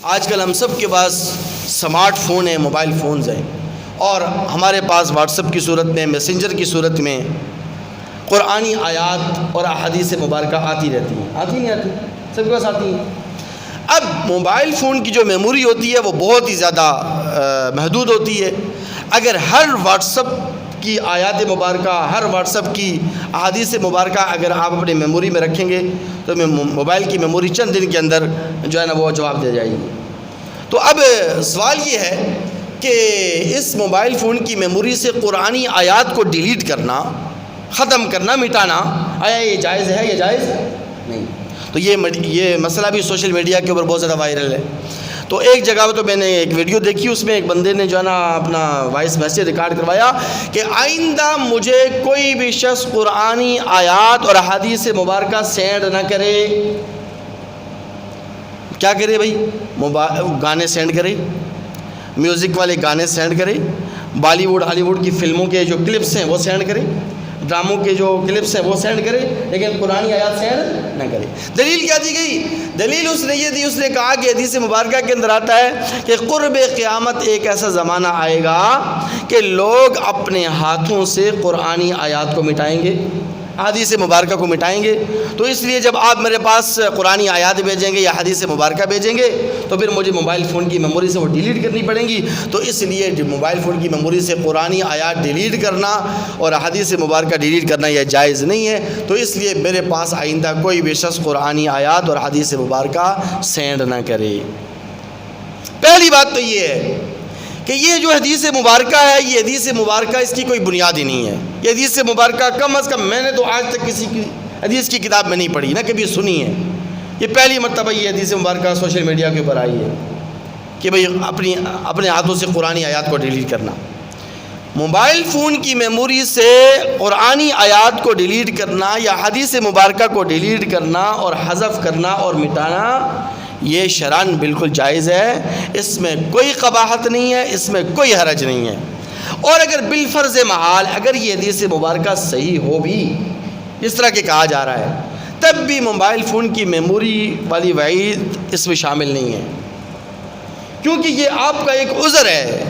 آج کل ہم سب کے پاس سمارٹ فون ہیں، موبائل فونز ہیں، اور ہمارے پاس واٹس ایپ کی صورت میں، میسنجر کی صورت میں قرآنی آیات اور احادیث مبارکہ آتی رہتی ہیں. آتی نہیں آتی؟ سب کے پاس آتی ہیں. اب موبائل فون کی جو میموری ہوتی ہے وہ بہت ہی زیادہ محدود ہوتی ہے. اگر ہر واٹس ایپ کی آیات مبارکہ، ہر واٹس ایپ کی احادیث مبارکہ اگر آپ اپنی میموری میں رکھیں گے تو موبائل کی میموری چند دن کے اندر جو ہے نا وہ جواب دے جائے گی. تو اب سوال یہ ہے کہ اس موبائل فون کی میموری سے قرآنی آیات کو ڈیلیٹ کرنا، ختم کرنا، مٹانا، آیا یہ جائز ہے یا جائز نہیں؟ تو یہ مسئلہ بھی سوشل میڈیا کے اوپر بہت زیادہ وائرل ہے. تو ایک جگہ تو میں نے ایک ویڈیو دیکھی، اس میں ایک بندے نے جو ہے نا اپنا وائس میسیج ریکارڈ کروایا کہ آئندہ مجھے کوئی بھی شخص قرآنی آیات اور احادیث مبارکہ سینڈ نہ کرے. کیا کرے بھائی؟ گانے سینڈ کرے، میوزک والے گانے سینڈ کرے، بالی ووڈ ہالی ووڈ کی فلموں کے جو کلپس ہیں وہ سینڈ کرے، ڈراموں کے جو کلپس ہیں وہ سینڈ کرے، لیکن قرآنی آیات سینڈ نہ کرے. دلیل کیا دی گئی؟ دلیل اس نے یہ دی، اس نے کہا کہ حدیث مبارکہ کے اندر آتا ہے کہ قرب قیامت ایک ایسا زمانہ آئے گا کہ لوگ اپنے ہاتھوں سے قرآنی آیات کو مٹائیں گے، حدیث مبارکہ کو مٹائیں گے. تو اس لیے جب آپ میرے پاس قرآنی آیات بھیجیں گے یا حدیث مبارکہ بھیجیں گے تو پھر مجھے موبائل فون کی میموری سے وہ ڈیلیٹ کرنی پڑیں گی. تو اس لیے موبائل فون کی میموری سے قرآنی آیات ڈیلیٹ کرنا اور حدیث مبارکہ ڈیلیٹ کرنا یہ جائز نہیں ہے. تو اس لیے میرے پاس آئندہ کوئی بھی شخص قرآنی آیات اور حدیث مبارکہ سینڈ نہ کرے. پہلی بات تو یہ ہے کہ یہ جو حدیث مبارکہ ہے، یہ حدیث مبارکہ اس کی کوئی بنیاد ہی نہیں ہے. یہ حدیث مبارکہ کم از کم میں نے تو آج تک کسی کی حدیث کی کتاب میں نہیں پڑھی، نہ کبھی سنی ہے. یہ پہلی مرتبہ یہ حدیث مبارکہ سوشل میڈیا کے اوپر آئی ہے کہ بھئی اپنے ہاتھوں سے قرآنی آیات کو ڈیلیٹ کرنا. موبائل فون کی میموری سے قرآنی آیات کو ڈیلیٹ کرنا یا حدیث مبارکہ کو ڈیلیٹ کرنا اور حذف کرنا اور مٹانا یہ شرعاً بالکل جائز ہے. اس میں کوئی قباحت نہیں ہے، اس میں کوئی حرج نہیں ہے. اور اگر بالفرض محال اگر یہ حدیث مبارکہ صحیح ہو بھی، اس طرح کہ کہا جا رہا ہے، تب بھی موبائل فون کی میموری والی وعید اس میں شامل نہیں ہے، کیونکہ یہ آپ کا ایک عذر ہے.